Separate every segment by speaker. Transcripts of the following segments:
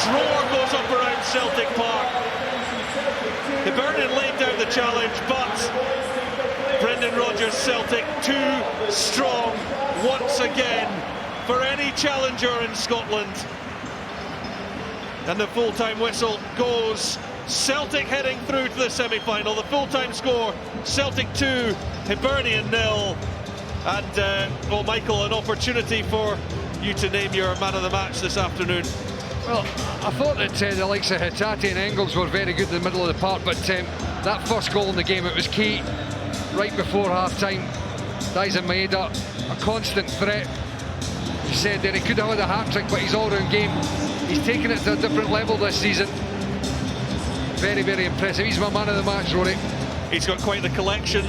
Speaker 1: roar goes up around Celtic Park. Hibernian laid down the challenge, but Brendan Rodgers' Celtic too strong once again for any challenger in Scotland. And the full-time whistle goes. Celtic heading through to the semi-final. The full-time score, Celtic 2, Hibernian 0. And, well, Michael, an opportunity for you to name your man of the match this afternoon.
Speaker 2: Well, I thought that the likes of Hitati and Engels were very good in the middle of the park, but that first goal in the game, it was key right before half-time. Daizen Maeda, a constant threat. He said that he could have had a hat-trick, but his all-round game, he's taken it to a different level this season. Very, very impressive. He's my man of the match, Rory.
Speaker 1: He's got quite the collection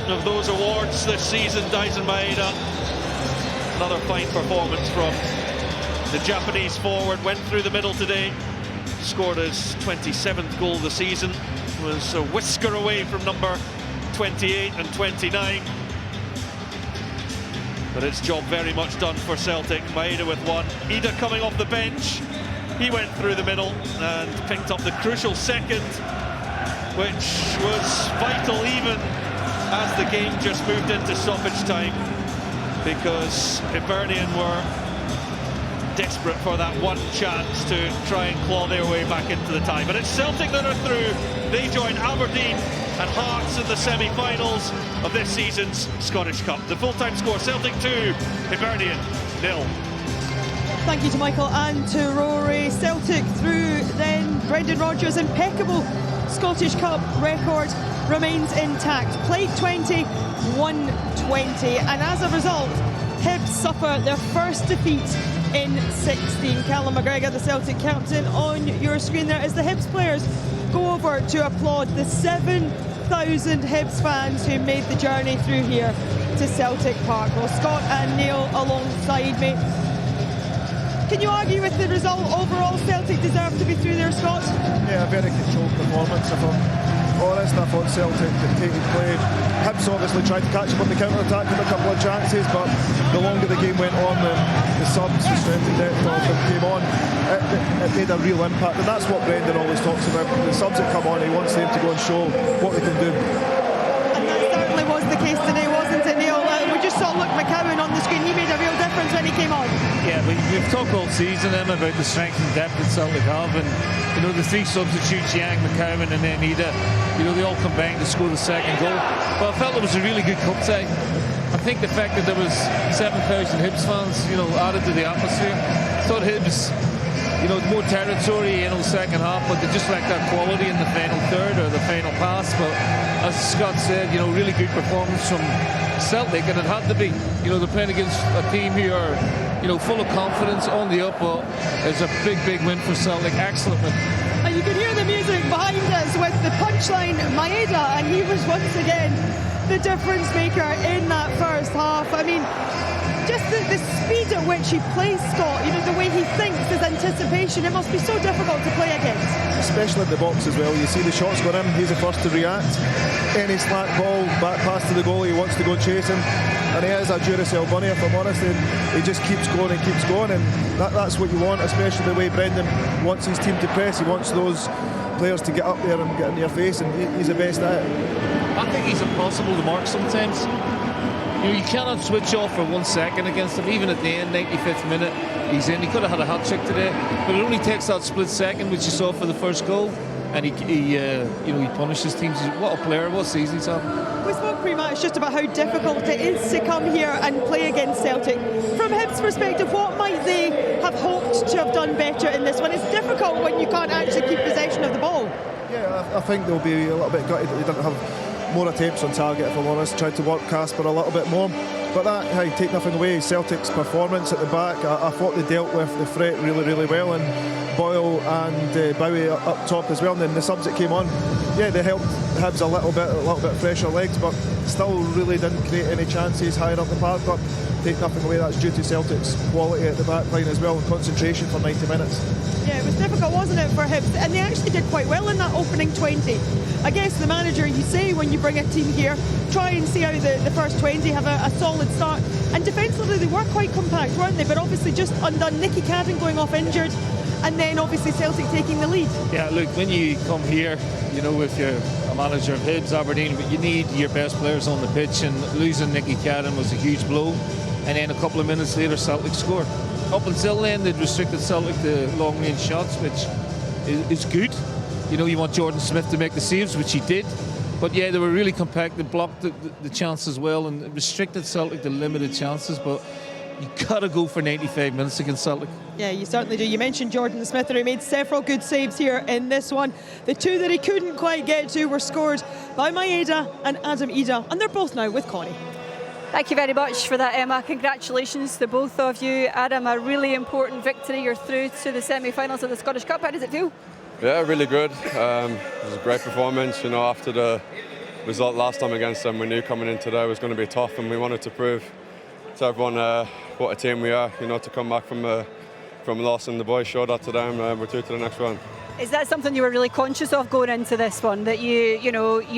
Speaker 1: of those awards this season, Daizen Maeda. Another fine performance from the Japanese forward. Went through the middle today, scored his 27th goal of the season. Was a whisker away from number 28 and 29. But it's job very much done for Celtic. Maeda with one. Idah coming off the bench. He went through the middle and picked up the crucial second, which was vital even as the game just moved into stoppage time, because Hibernian were desperate for that one chance to try and claw their way back into the tie. But it's Celtic that are through. They join Aberdeen and Hearts in the semi-finals of this season's Scottish Cup. The full-time score, Celtic 2, Hibernian 0.
Speaker 3: Thank you to Michael and to Rory. Celtic through then. Brendan Rodgers' impeccable Scottish Cup record remains intact. Played 20, won 20. And as a result, Hibs suffer their first defeat in 16. Callum McGregor, the Celtic captain, on your screen there as the Hibs players go over to applaud the 7,000 Hibs fans who made the journey through here to Celtic Park. Well, Scott and Neil alongside me. Can you argue with the result? Overall, Celtic deserve to be through there, Scott?
Speaker 4: Yeah, a very controlled performance. If I'm honest, I thought Celtic dictated play. Hibs obviously tried to catch up on the counter-attack with a couple of chances, but the longer the game went on, the subs, the strength and depth of them came on. It made a real impact, and that's what Brendan always talks about. The subs that come on, he wants them to go and show what they can do.
Speaker 3: And that certainly was the case today, wasn't it, Neil? We just saw Luke McCowan on the screen. He made a real difference when he came on.
Speaker 5: Yeah, we've talked all season about the strength and depth that Celtic have, and the three substitutes, Yang, McCowan and then Idah, they all combined to score the second goal. But I felt it was a really good cup tie. I think the fact that there was 7,000 Hibs fans, added to the atmosphere. I thought Hibs, more territory in the second half, but they just lacked that quality in the final third or the final pass. But as Scott said, really good performance from Celtic, and it had to be. They're playing against a team who are, full of confidence, on the up. But it's a big, big win for Celtic. Excellent win.
Speaker 3: And you can hear the music behind us with the punchline Maeda, and he was once again the difference maker in that first half. I mean, just the speed at which he plays, Scott, the way he thinks, his anticipation, it must be so difficult to play against. Especially
Speaker 4: in the box as well. You see the shots going in, he's the first to react. Any slack ball, back pass to the goalie, he wants to go chasing. And he is a Duracell bunny, if I'm honest. He just keeps going and keeps going, and that's what you want, especially the way Brendan wants his team to press. He wants those players to get up there and get in their face, and he's the best at it.
Speaker 5: I think he's impossible to mark sometimes. You cannot switch off for 1 second against him. Even at the end, 95th minute, he's in. He could have had a hat-trick today, but it only takes that split second, which you saw for the first goal, and he punishes teams. What a player! What season he's having.
Speaker 3: We spoke pre-match just about how difficult it is to come here and play against Celtic. From Hibs' perspective, what might they have hoped to have done better in this one? It's difficult when you can't actually keep possession of the ball.
Speaker 4: Yeah, I think they'll be a little bit gutted that they didn't have more attempts on target, if I'm honest. Tried to work Casper a little bit more, but that, hey, take nothing away. Celtic's performance at the back, I thought they dealt with the threat really, really well, and Boyle and Bowie up top as well. And then the subs that came on, yeah, they helped Hibs a little bit fresher legs, but still really didn't create any chances higher up the park. But take nothing away, that's due to Celtic's quality at the back line as well, and concentration for 90 minutes.
Speaker 3: Yeah, it was difficult, wasn't it, for Hibs? And they actually did quite well in that opening 20. I guess the manager, you say when you bring a team here, try and see out the first 20, have a solid start. And defensively, they were quite compact, weren't they? But obviously just undone. Nicky Cadden going off injured. and then obviously Celtic taking the lead.
Speaker 5: Yeah, look, when you come here, you know, if you're a manager of Hibs, Aberdeen, but you need your best players on the pitch, and losing Nicky Cadden was a huge blow. And then a couple of minutes later, Celtic scored. Up until then, they'd restricted Celtic to long-range shots, which is good. You know, you want Jordan Smith to make the saves, which he did. But yeah, they were really compact. They blocked the chance as well, and restricted Celtic to limited chances. But you gotta go for 95 minutes against Celtic.
Speaker 3: Yeah, you certainly do. You mentioned Jordan Smith, and he made several good saves here in this one. The two that he couldn't quite get to were scored by Maeda and Adam Idah, and they're both now with Connie.
Speaker 6: Thank you very much for that, Emma. Congratulations to both of you. Adam, a really important victory. You're through to the semi-finals of the Scottish Cup. How does it feel?
Speaker 7: Yeah, really good. It was a great performance. You know, after the result last time against them, we knew coming in today was going to be tough, and we wanted to prove to everyone what a team we are. You know, to come back from loss, and the boys showed that to them. We're through to the next round.
Speaker 6: Is that something you were really conscious of going into this one, that you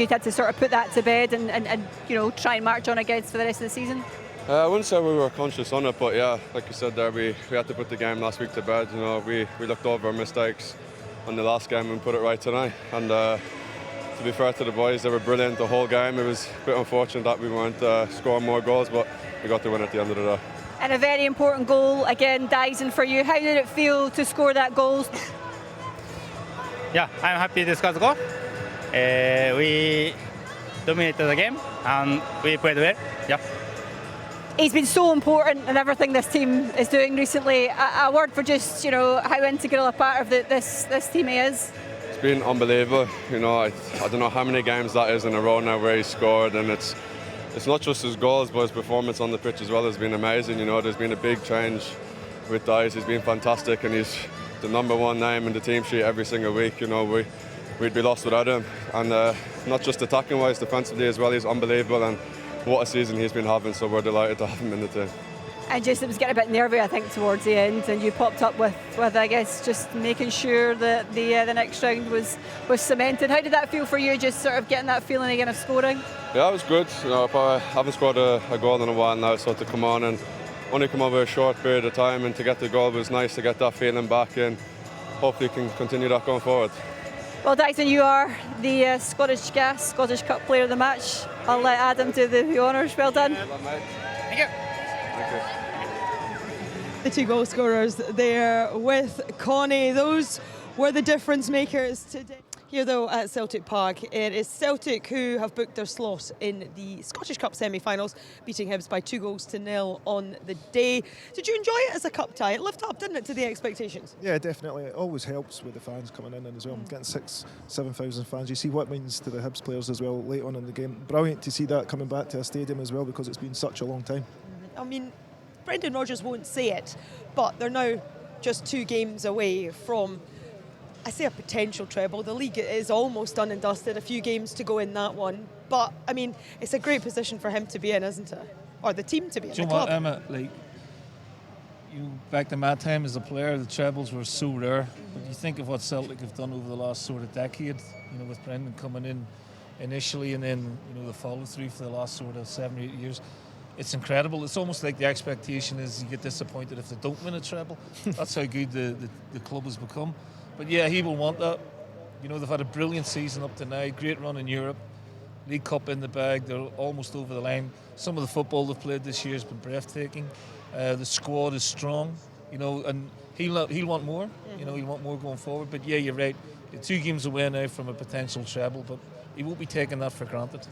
Speaker 6: had to sort of put that to bed and you know, try and march on against for the rest of the season?
Speaker 7: I wouldn't say we were conscious on it, but yeah, like you said there, we had to put the game last week to bed. You know, we looked over our mistakes on the last game and put it right tonight. And to be fair to the boys, they were brilliant the whole game. It was a bit unfortunate that we weren't scoring more goals, but we got the win at the end of the day.
Speaker 6: And a very important goal again, Daizen, for you. How did it feel to score that goal?
Speaker 8: Yeah, I'm happy to score the goal. We dominated the game and we played well. Yeah.
Speaker 6: He's been so important in everything this team is doing recently. A word for just, you know, how integral a part of this team he is.
Speaker 7: It's been unbelievable. You know, I don't know how many games that is in a row now where he scored, and it's not just his goals, but his performance on the pitch as well has been amazing. You know, there's been a big change with Dodds. He's been fantastic, and he's the #1 name in the team sheet every single week. You know, we'd be lost without him, and not just attacking wise, defensively as well. He's unbelievable, and what a season he's been having. So we're delighted to have him in the team.
Speaker 6: And just, it was getting a bit nervy, I think, towards the end, and you popped up with I guess, just making sure that the next round was cemented. How did that feel for you, just sort of getting that feeling again of scoring?
Speaker 7: Yeah, it was good. You know, I haven't scored a goal in a while now, so to come on and only come over a short period of time and to get the goal was nice, to get that feeling back, and hopefully can continue that going forward.
Speaker 6: Well, Daizen, you are the Scottish Cup Player of the Match. I'll let Adam do the honours. Well done.
Speaker 8: Thank you.
Speaker 3: The two goal scorers there with Connie. Those were the difference makers today. Here though at Celtic Park, it is Celtic who have booked their slot in the Scottish Cup semi-finals, beating Hibs by 2-0 on the day. Did you enjoy it as a cup tie? It lived up, didn't it, to the expectations?
Speaker 4: Yeah, definitely. It always helps with the fans coming in as well. Getting 6,000-7,000 fans. You see what it means to the Hibs players as well late on in the game. Brilliant to see that coming back to a stadium as well, because it's been such a long time.
Speaker 3: I mean, Brendan Rodgers won't say it, but they're now just 2 games away from, I say, a potential treble. The league is almost done and dusted, a few games to go in that one. But, I mean, it's a great position for him to be in, isn't it? Or the team to be in,
Speaker 5: Do you
Speaker 3: the
Speaker 5: know what,
Speaker 3: club.
Speaker 5: Emma, like, back to my time as a player, the trebles were so rare. But you think of what Celtic have done over the last sort of decade, you know, with Brendan coming in initially and then, you know, the follow-through for the last sort of 7 or 8 years. It's incredible. It's almost like the expectation is you get disappointed if they don't win a treble. That's how good the club has become. But yeah, he will want that. You know, they've had a brilliant season up to now, great run in Europe, League Cup in the bag, they're almost over the line. Some of the football they've played this year has been breathtaking. The squad is strong, you know, and he'll want more. You know, he'll want more going forward. But yeah, you're right. 2 games away now from a potential treble, but he won't be taking that for granted.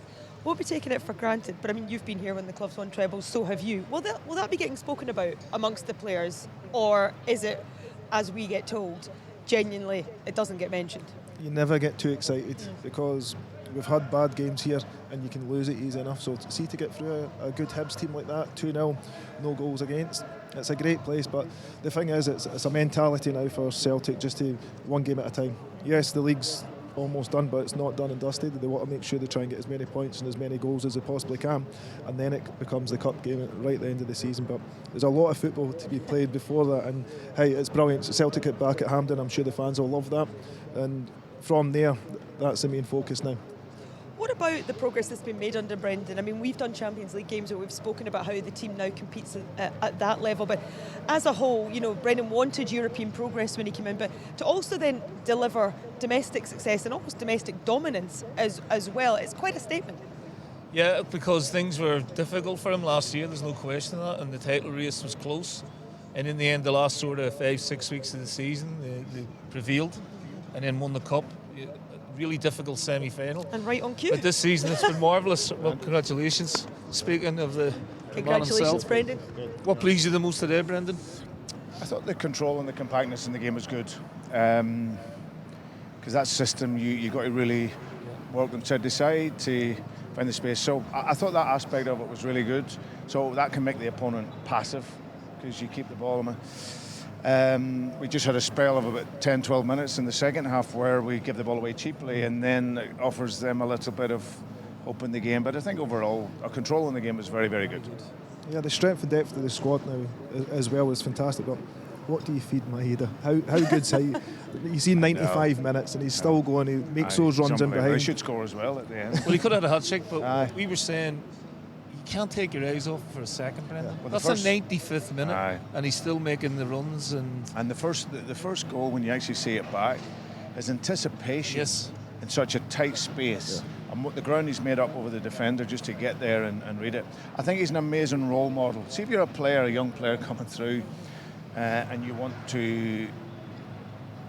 Speaker 3: Won't be taking it for granted, but I mean, you've been here when the club's won trebles, so have you. Will that be getting spoken about amongst the players, or is it, as we get told, genuinely it doesn't get mentioned?
Speaker 4: You never get too excited because we've had bad games here and you can lose it easy enough. So to get through a good Hibs team like that, 2-0, no goals against, it's a great place. But the thing is, it's a mentality now for Celtic, just to 1 game at a time. Yes, the league's almost done, but it's not done and dusted. They want to make sure they try and get as many points and as many goals as they possibly can, and then it becomes the cup game right at the end of the season. But there's a lot of football to be played before that, and hey, it's brilliant. Celtic get back at Hampden, I'm sure the fans will love that, and from there, that's the main focus now.
Speaker 3: What about the progress that's been made under Brendan? I mean, we've done Champions League games where we've spoken about how the team now competes at that level, but as a whole, you know, Brendan wanted European progress when he came in, but to also then deliver domestic success and almost domestic dominance as well, it's quite a statement.
Speaker 5: Yeah, because things were difficult for him last year, there's no question of that, and the title race was close. And in the end, the last sort of 5-6 weeks of the season, they prevailed and then won the cup. Really difficult semi-final.
Speaker 3: And right on cue.
Speaker 5: But this season it's been marvellous. Well, congratulations. Speaking of the
Speaker 3: Congratulations,
Speaker 5: man himself.
Speaker 3: Brendan.
Speaker 5: What pleased you the most today, Brendan?
Speaker 9: I thought the control and the compactness in the game was good. Because that system, you got to really work inside the side to find the space. So I thought that aspect of it was really good. So that can make the opponent passive because you keep the ball in. We just had a spell of about 10-12 minutes in the second half where we give the ball away cheaply, and then it offers them a little bit of hope in the game. But I think overall our control in the game was very, very good.
Speaker 4: Yeah, the strength and depth of the squad now as well is fantastic. But what do you feed Maeda? How good's he? You see 95 minutes and he's still going. He makes those runs in behind.
Speaker 9: He should score as well at the end.
Speaker 5: Well, he could have had a hat trick, but we were saying you can't take your eyes off for a second, Brendan. Well, that's the 95th minute, and he's still making the runs. And
Speaker 9: the first goal, when you actually see it back, is anticipation in such a tight space. Yeah. And what the ground he's made up over the defender just to get there and read it. I think he's an amazing role model. See if you're a young player coming through, and you want to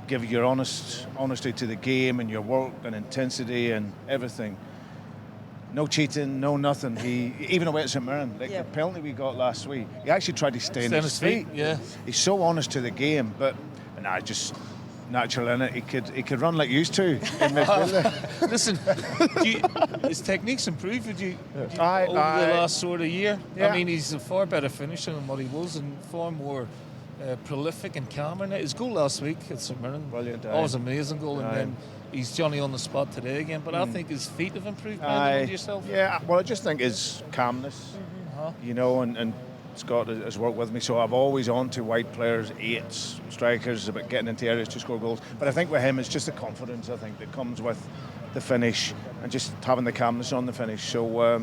Speaker 9: give your honesty to the game and your work and intensity and everything. No cheating, no nothing. He even away at St Mirren, the penalty we got last week, he actually tried to stay on his feet.
Speaker 5: Yeah,
Speaker 9: he's so honest to the game, but just natural in it. He could run like you used to in midfield.
Speaker 5: Listen, his technique's improved over the last sort of year.
Speaker 9: Yeah.
Speaker 5: I mean, he's a far better finisher than what he was, and far more prolific and calmer now. His goal last week at St Mirren,
Speaker 9: brilliant.
Speaker 5: Was an amazing goal, and then he's Johnny on the spot today again. But I think his feet have improved. Under yourself.
Speaker 9: Yeah, well, I just think his calmness, you know, and Scott has worked with me, so I've always on to wide players, 8s, strikers, about getting into areas to score goals. But I think with him, it's just the confidence, I think, that comes with the finish and just having the calmness on the finish. So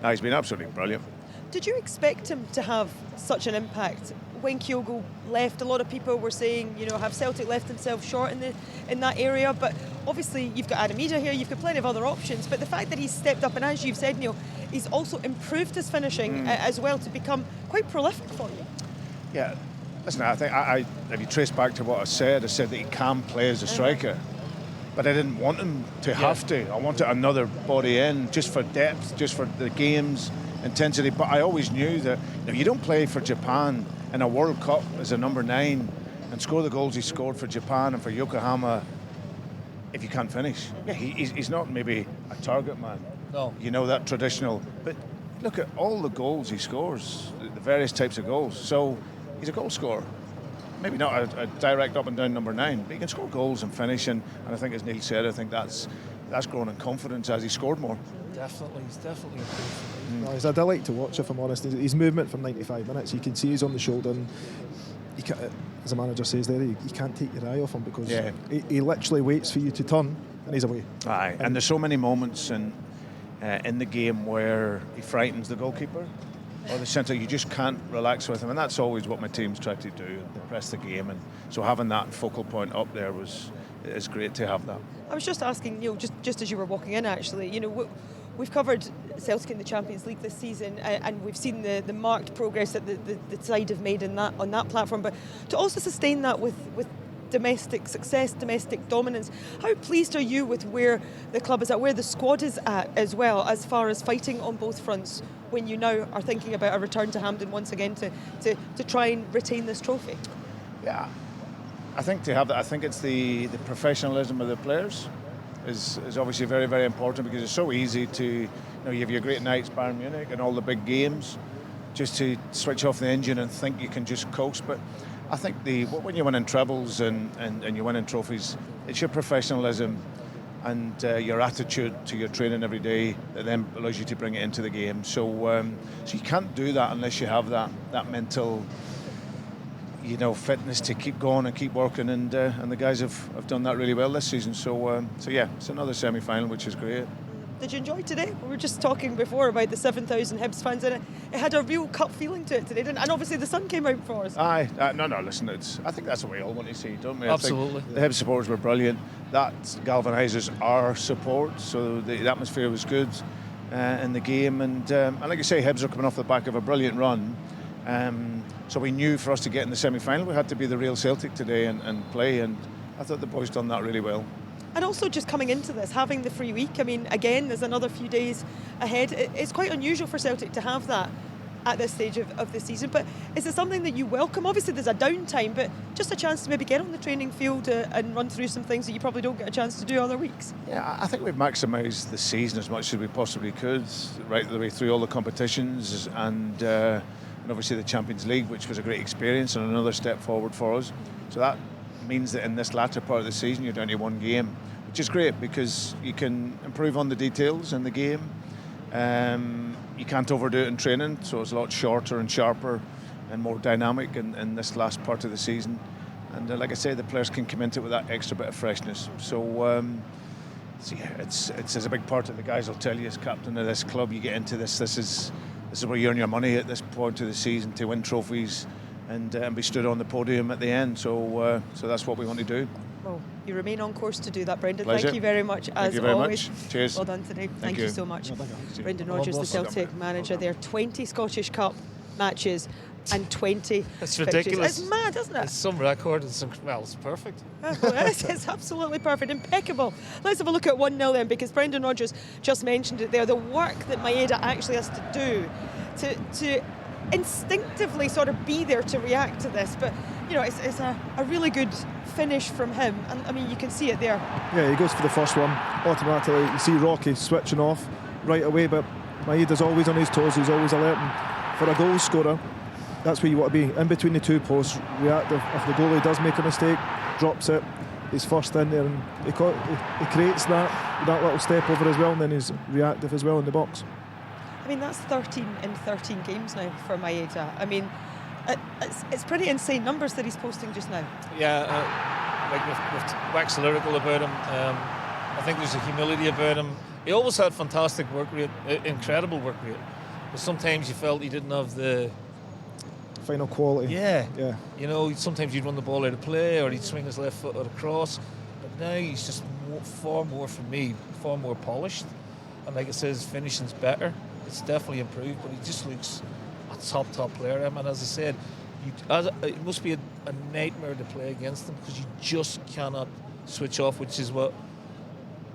Speaker 9: he's been absolutely brilliant.
Speaker 3: Did you expect him to have such an impact? When Kyogo left, a lot of people were saying, you know, have Celtic left themselves short in that area? But obviously you've got Idah here, you've got plenty of other options. But the fact that he's stepped up, and as you've said, Neil, he's also improved his finishing as well to become quite prolific for you.
Speaker 9: Yeah, listen, I think if you trace back to what I said that he can play as a striker. But I didn't want him to have to. I wanted another body in, just for depth, just for the game's intensity. But I always knew that you don't play for Japan in a World Cup as a number 9 and score the goals he scored for Japan and for Yokohama if you can't finish. Yeah, he's not maybe a target man.
Speaker 5: No.
Speaker 9: You know, that traditional. But look at all the goals he scores, the various types of goals. So he's a goal scorer. Maybe not a direct up and down number 9, but he can score goals and finish. And I think, as Neil said, I think that's grown in confidence as he scored more.
Speaker 5: Definitely, he's definitely improved.
Speaker 4: No, he's a delight to watch, if I'm honest. His movement from 95 minutes, you can see he's on the shoulder, and as the manager says there, you can't take your eye off him because he literally waits for you to turn and he's away.
Speaker 9: And there's so many moments in the game where he frightens the goalkeeper or the centre. You just can't relax with him, and that's always what my team's tried to do, press the game. And so having that focal point up there is great to have that.
Speaker 3: I was just asking, Neil, just as you were walking in, actually, you know, we've covered Celtic in the Champions League this season, and we've seen the marked progress that the side have made on that platform. But to also sustain that with domestic success, domestic dominance, how pleased are you with where the club is at, where the squad is at as well, as far as fighting on both fronts, when you now are thinking about a return to Hampden once again to try and retain this trophy?
Speaker 9: Yeah, I think to have that, I think it's the professionalism of the players is obviously very, very important, because it's so easy to, you have your great nights, Bayern Munich and all the big games, just to switch off the engine and think you can just coast. But I think when you win in trebles and you win in trophies, it's your professionalism and your attitude to your training every day that then allows you to bring it into the game. So you can't do that unless you have that mental, fitness to keep going and keep working, and the guys have done that really well this season. So yeah, it's another semi-final, which is great.
Speaker 3: Did you enjoy today? We were just talking before about the 7,000 Hibs fans, and it had a real cup feeling to it today, didn't it? And obviously the sun came out for us.
Speaker 9: Aye, no, listen, I think that's what we all want to see, don't we?
Speaker 5: Absolutely.
Speaker 9: I think the Hibs supporters were brilliant. That galvanises our support, so the atmosphere was good in the game. And like I say, Hibs are coming off the back of a brilliant run. So we knew for us to get in the semi-final, we had to be the real Celtic today and play. And I thought the boys done that really well.
Speaker 3: And also just coming into this, having the free week, I mean, again, there's another few days ahead. It's quite unusual for Celtic to have that at this stage of the season, but is it something that you welcome? Obviously there's a downtime, but just a chance to maybe get on the training field and run through some things that you probably don't get a chance to do other weeks.
Speaker 9: Yeah, I think we've maximised the season as much as we possibly could, right the way through all the competitions, and obviously the Champions League, which was a great experience and another step forward for us. So that means that in this latter part of the season you're down to one game, which is great because you can improve on the details in the game. You can't overdo it in training, so it's a lot shorter and sharper and more dynamic in this last part of the season. And like I say, the players can come into it with that extra bit of freshness. So yeah, it's a big part of the guys will tell you as captain of this club. You get into this is where you earn your money at this point of the season, to win trophies and be stood on the podium at the end. So that's what we want to do.
Speaker 3: Well, you remain on course to do that, Brendan.
Speaker 9: Pleasure.
Speaker 3: Thank you very much,
Speaker 9: Thank
Speaker 3: as
Speaker 9: you very
Speaker 3: always.
Speaker 9: much. Cheers.
Speaker 3: Well done today. Thank you so much. Brendan Rodgers, the Celtic manager there. 20 Scottish Cup matches and 20
Speaker 5: It's
Speaker 3: fixtures.
Speaker 5: ridiculous.
Speaker 3: It's mad, isn't it?
Speaker 5: It's some record. It's perfect.
Speaker 3: It's absolutely perfect, impeccable. Let's have a look at 1-0 then, because Brendan Rodgers just mentioned it there. The work that Maeda actually has to do to instinctively sort of be there to react to this, but you know, it's a really good finish from him, and I mean you can see it there.
Speaker 4: Yeah, he goes for the first one automatically. You see Rocky switching off right away, but Maeda's always on his toes. He's always alerting. For a goal scorer, that's where you want to be, in between the two posts, reactive. If the goalie does make a mistake, drops it, he's first in there, and he creates that little step over as well, and then he's reactive as well in the box.
Speaker 3: I mean, that's 13 in 13 games now for Maeda. I mean, it's pretty insane numbers that he's posting just now.
Speaker 5: Yeah, like we've waxed lyrical about him. I think there's a humility about him. He always had fantastic work rate, incredible work rate. But sometimes you felt he didn't have the
Speaker 4: final quality.
Speaker 5: Yeah.
Speaker 4: You
Speaker 5: know, sometimes he'd run the ball out of play, or he'd swing his left foot out across. But now he's just far more, for me, far more polished. And like I said, his finishing's better. It's definitely improved, but he just looks a top player. And as I said, it must be a nightmare to play against him, because you just cannot switch off, which is what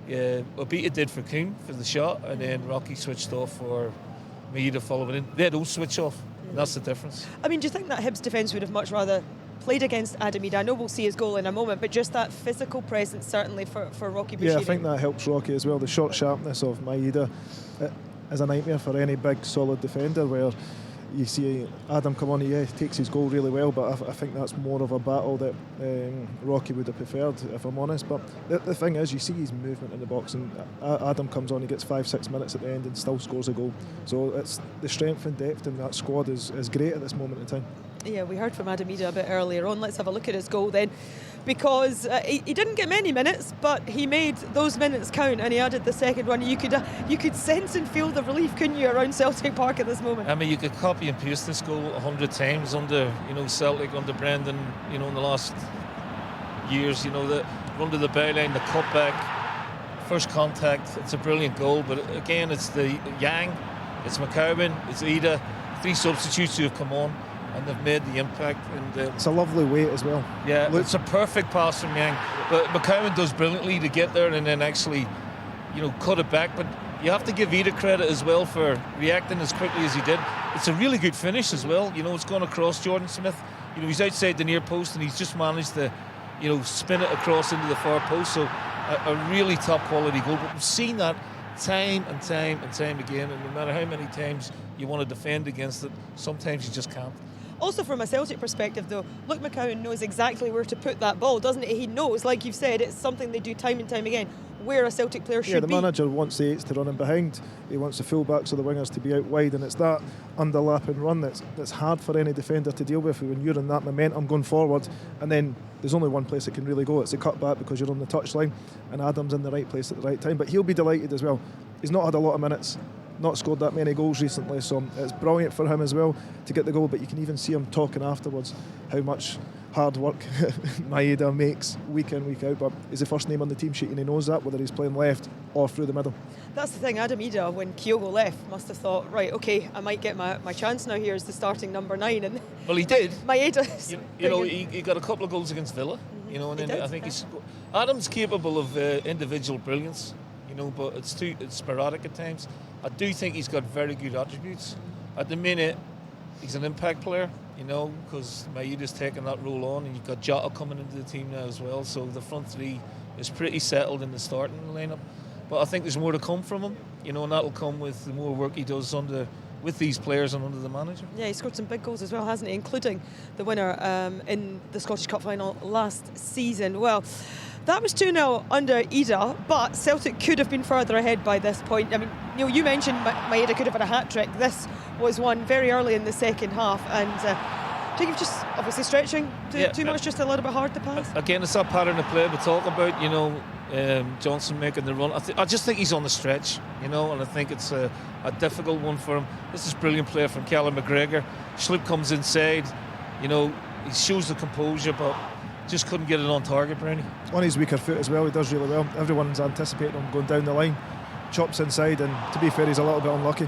Speaker 5: Idah did for Kuhn for the shot, and then Rocky switched off for Maeda following in. They don't switch off. That's the difference.
Speaker 3: I mean, do you think that Hibs defence would have much rather played against Idah? I know we'll see his goal in a moment, but just that physical presence certainly for Rocky Bushiri.
Speaker 4: Yeah, I think that helps Rocky as well. The short sharpness of Maeda is a nightmare for any big solid defender, where you see Adam come on, he takes his goal really well, but I think that's more of a battle that Rocky would have preferred, if I'm honest. But the thing is, you see his movement in the box, and Adam comes on, he gets 5-6 minutes at the end and still scores a goal. So it's the strength and depth in that squad is great at this moment in time.
Speaker 3: Yeah, we heard from Idah a bit earlier on. Let's have a look at his goal then, because he didn't get many minutes, but he made those minutes count, and he added the second one. You could sense and feel the relief, couldn't you, around Celtic Park at this moment?
Speaker 5: I mean, you could copy and paste this goal 100 times under, Celtic, under Brendan, in the last years. The run to the byline, the cutback, first contact. It's a brilliant goal, but again, it's the Yang, it's McLaughlin, it's Idah, 3 substitutes who have come on, and they've made the impact. And
Speaker 4: it's a lovely weight as well.
Speaker 5: Yeah, it's a perfect pass from Yang, but McLaughlin does brilliantly to get there and then actually, cut it back. But you have to give Idah credit as well for reacting as quickly as he did. It's a really good finish as well. It's gone across Jordan Smith. He's outside the near post, and he's just managed to, spin it across into the far post. So a really top quality goal. But we've seen that time and time again, and no matter how many times you want to defend against it, sometimes you just can't.
Speaker 3: Also, from a Celtic perspective, though, Luke McCowan knows exactly where to put that ball, doesn't he? He knows, like you've said, it's something they do time and time again. where a Celtic player should
Speaker 4: Yeah, the
Speaker 3: be.
Speaker 4: manager wants the 8s to run in behind. He wants the full-backs or the wingers to be out wide, and it's that underlapping run that's hard for any defender to deal with when you're in that momentum going forward, and then there's only one place it can really go. It's a cut back because you're on the touchline, and Adam's in the right place at the right time. But he'll be delighted as well. He's not had a lot of minutes, not scored that many goals recently, so it's brilliant for him as well to get the goal. But you can even see him talking afterwards how much hard work Maeda makes week in, week out, but he's the first name on the team sheet and he knows that, whether he's playing left or through the middle.
Speaker 3: That's the thing, Adam Idah, when Kyogo left, must have thought, right, okay, I might get my chance now here as the starting number 9. And
Speaker 5: Well, he did.
Speaker 3: Maeda,
Speaker 5: You know, he got a couple of goals against Villa. You know, and then I think Adam's capable of individual brilliance. You know, but it's sporadic at times. I do think he's got very good attributes. At the minute, he's an impact player. You know, because Maeda's taken that role on, and you've got Jota coming into the team now as well. So the front three is pretty settled in the starting lineup. But I think there's more to come from him. You know, and that'll come with the more work he does with these players and under the manager.
Speaker 3: Yeah, he scored some big goals as well, hasn't he? Including the winner in the Scottish Cup final last season. Well, that was 2-0 under Idah, but Celtic could have been further ahead by this point. I mean, you mentioned Maeda could have had a hat-trick. This was one very early in the second half, and I think you've just obviously stretching too much, just a little bit hard to pass.
Speaker 5: Again, it's that pattern of play we talk about, you know, Johnson making the run. I just think he's on the stretch, you know, and I think it's a difficult one for him. This is brilliant play from Callum McGregor. Schlupp comes inside, you know, he shows the composure, but just couldn't get it on target, Brownie.
Speaker 4: On his weaker foot as well, he does really well. Everyone's anticipating him going down the line, chops inside, and to be fair, he's a little bit unlucky.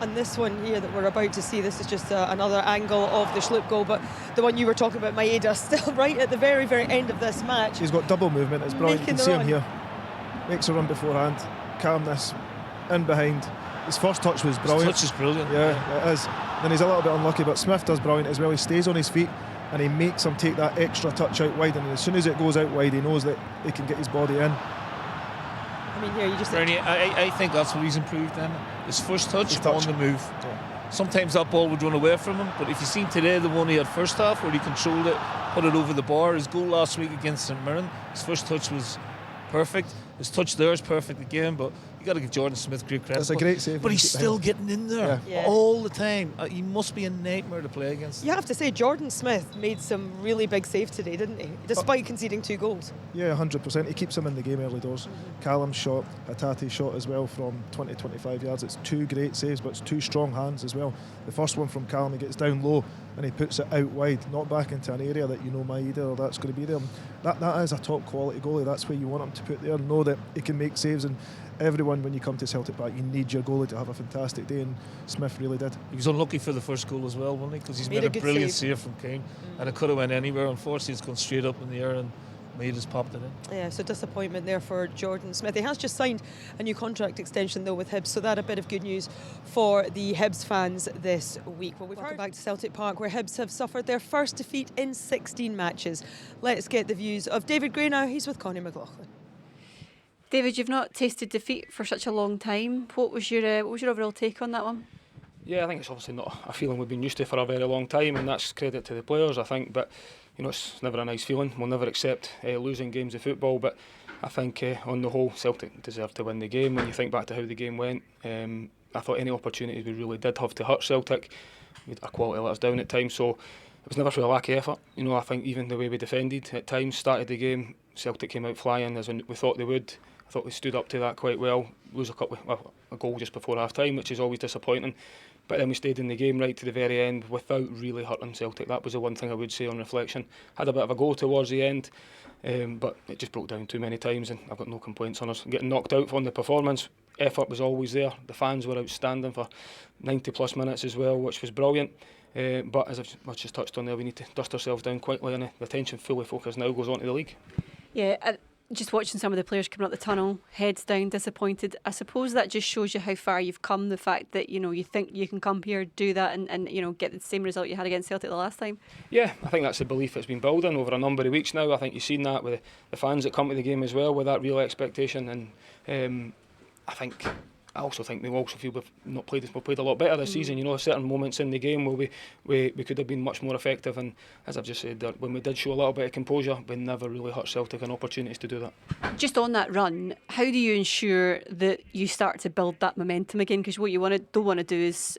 Speaker 3: And this one here that we're about to see, this is just another angle of the Schlupp goal, but the one you were talking about, Maeda, still right at the very, very end of this match.
Speaker 4: He's got double movement, it's brilliant. You can see him here. Makes a run beforehand, calmness, in behind. His first touch was brilliant.
Speaker 5: His touch is brilliant.
Speaker 4: Yeah, it is. Then he's a little bit unlucky, but Smith does brilliant as well. He stays on his feet and he makes him take that extra touch out wide, and as soon as it goes out wide, he knows that he can get his body in.
Speaker 3: I mean, here you just...
Speaker 5: Bernie, I think that's what he's improved then. His first touch on the move. Yeah. Sometimes that ball would run away from him, but if you've seen today the one he had first half where he controlled it, put it over the bar, his goal last week against St Mirren, his first touch was perfect. His touch there is perfect again, but you got to give Jordan Smith great credit.
Speaker 4: That's a great save.
Speaker 5: But he's still getting in there all the time. He must be a nightmare to play against.
Speaker 3: You have to say, Jordan Smith made some really big saves today, didn't he? Despite conceding 2 goals.
Speaker 4: Yeah, 100%. He keeps him in the game early doors. Callum's shot, Hatate's shot as well from 20-25 yards. It's 2 great saves, but it's 2 strong hands as well. The first one from Callum, he gets down low and he puts it out wide, not back into an area that you know Maeda or that's going to be there. That is a top quality goalie. That's where you want him to put there. Know that he can make saves, and everyone, when you come to Celtic Park, you need your goalie to have a fantastic day, and Smith really did.
Speaker 5: He was unlucky for the first goal as well, wasn't he? Because he's made a brilliant save from Kane, and it could have went anywhere. Unfortunately, it's gone straight up in the air and Maeda's popped it in.
Speaker 3: Yeah, so disappointment there for Jordan Smith. He has just signed a new contract extension though with Hibs, so that a bit of good news for the Hibs fans this week. Well, we've heard back to Celtic Park where Hibs have suffered their first defeat in 16 matches. Let's get the views of David Gray now. He's with Connie McLaughlin.
Speaker 6: David, you've not tasted defeat for such a long time. What was your overall take on that one?
Speaker 10: Yeah, I think it's obviously not a feeling we've been used to for a very long time, and that's credit to the players, I think. But you know, it's never a nice feeling. We'll never accept losing games of football. But I think on the whole, Celtic deserved to win the game. When you think back to how the game went, I thought any opportunities we really did have to hurt Celtic, our quality let us down at times. So it was never for a lack of effort. You know, I think even the way we defended at times, started the game, Celtic came out flying as we thought they would. I thought we stood up to that quite well. Lose a goal just before half time, which is always disappointing. But then we stayed in the game right to the very end without really hurting Celtic. That was the one thing I would say on reflection. Had a bit of a go towards the end, but it just broke down too many times, and I've got no complaints on us. Getting knocked out on the performance, effort was always there. The fans were outstanding for 90 plus minutes as well, which was brilliant. But as I've just touched on there, we need to dust ourselves down quickly, and the attention fully focused now goes on to the league.
Speaker 6: Yeah, just watching some of the players coming up the tunnel, heads down, disappointed. I suppose that just shows you how far you've come. The fact that you think you can come here, do that, and get the same result you had against Celtic the last time. Yeah,
Speaker 10: I think that's the belief that's been building over a number of weeks now. I think you've seen that with the fans that come to the game as well, with that real expectation. And I think I also think we've not played this. We've played a lot better this season. You know, certain moments in the game where we could have been much more effective. And as I've just said, when we did show a little bit of composure, we never really hurt Celtic an opportunities to do that.
Speaker 6: Just on that run, how do you ensure that you start to build that momentum again? Because what you don't want to do is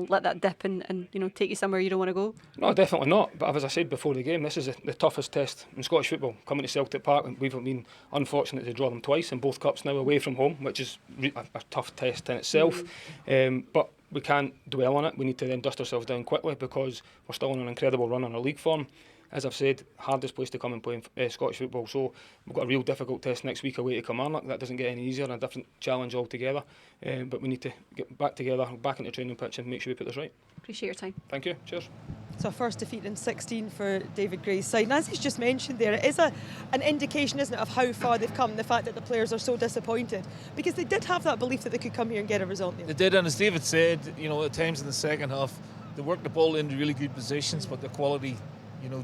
Speaker 6: let that dip and take you somewhere you don't want to go.
Speaker 10: No, definitely not. But as I said before the game, this is the toughest test in Scottish football. Coming to Celtic Park, we've been unfortunate to draw them twice in both cups now away from home, which is a tough test in itself. But we can't dwell on it. We need to then dust ourselves down quickly because we're still on an incredible run on our league form. As I've said, hardest place to come and play Scottish football. So we've got a real difficult test next week away to Kilmarnock. That doesn't get any easier, and a different challenge altogether. But we need to get back together, back into the training pitch and make sure we put this right.
Speaker 6: Appreciate your time.
Speaker 10: Thank you. Cheers.
Speaker 3: It's our first defeat in 16 for David Gray's side. And as he's just mentioned there, it is an indication, isn't it, of how far they've come, the fact that the players are so disappointed. Because they did have that belief that they could come here and get a result.
Speaker 5: They did, and as David said, at times in the second half, they worked the ball into really good positions, but the quality,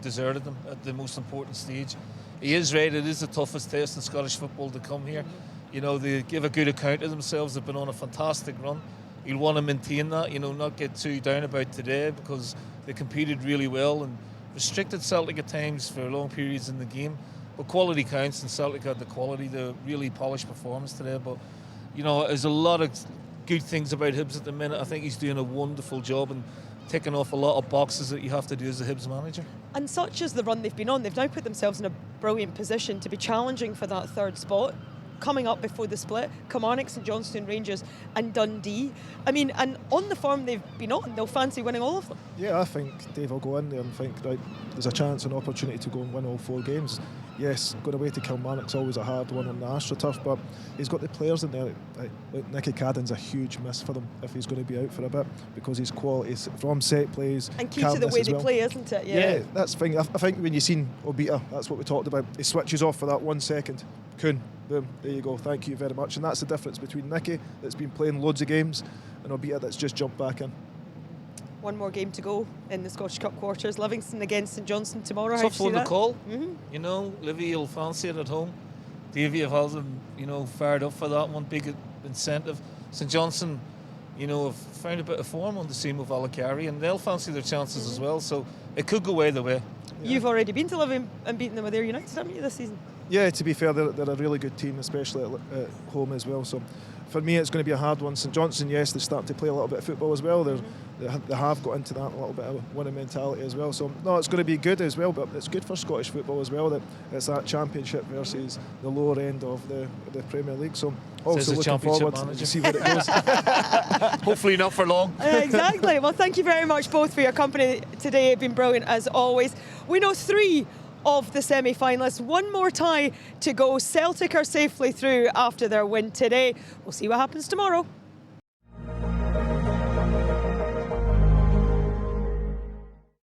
Speaker 5: deserted them at the most important stage. He is right, it is the toughest test in Scottish football to come here. They give a good account of themselves. They've been on a fantastic run. You'll want to maintain that, not get too down about today because they competed really well and restricted Celtic at times for long periods in the game. But quality counts, and Celtic had the quality, the really polished performance today. But, there's a lot of good things about Hibs at the minute. I think he's doing a wonderful job and ticking off a lot of boxes that you have to do as a Hibs manager.
Speaker 3: And such as the run they've been on, they've now put themselves in a brilliant position to be challenging for that third spot. Coming up before the split, Kilmarnock, St Johnstone, Rangers and Dundee. I mean, and on the form they've been on, they'll fancy winning all of them.
Speaker 4: Yeah, I think Dave will go in there and think, right, there's a chance, an opportunity to go and win all 4 games. Yes, going away to Kilmarnock's always a hard one on the AstroTurf, but he's got the players in there. Like Nicky Cadden's a huge miss for them if he's going to be out for a bit because his quality from set plays
Speaker 3: and key to the way they play, isn't it?
Speaker 4: Yeah, that's the thing. I think when you've seen Idah, that's what we talked about. He switches off for that 1 second. Kuhn, boom, there you go. Thank you very much. And that's the difference between Nicky, that's been playing loads of games, and Idah, that's just jumped back in.
Speaker 3: One more game to go in the Scottish Cup quarters. Livingston against St Johnstone tomorrow.
Speaker 5: Tough one to call.
Speaker 3: Mm-hmm.
Speaker 5: Livy will fancy it at home. Davy have had them, fired up for that one. Big incentive. St Johnstone, have found a bit of form on the seam with Alakari, and they'll fancy their chances as well. So it could go either way.
Speaker 3: Yeah. You've already been to Livy and beaten them with Ayr United, haven't you, this season?
Speaker 4: Yeah, to be fair, they're a really good team, especially at home as well. So for me, it's going to be a hard one. St Johnstone, yes, they start to play a little bit of football as well. They have got into that, a little bit of winning mentality as well. So no, it's going to be good as well, but it's good for Scottish football as well that it's that Championship versus the lower end of the Premier League. So also looking forward to see where it goes.
Speaker 5: Hopefully not for long.
Speaker 3: Exactly. Well, thank you very much both for your company today. It's been brilliant as always. We know 3 of the semi-finalists. One more tie to go. Celtic are safely through after their win today. We'll see what happens tomorrow.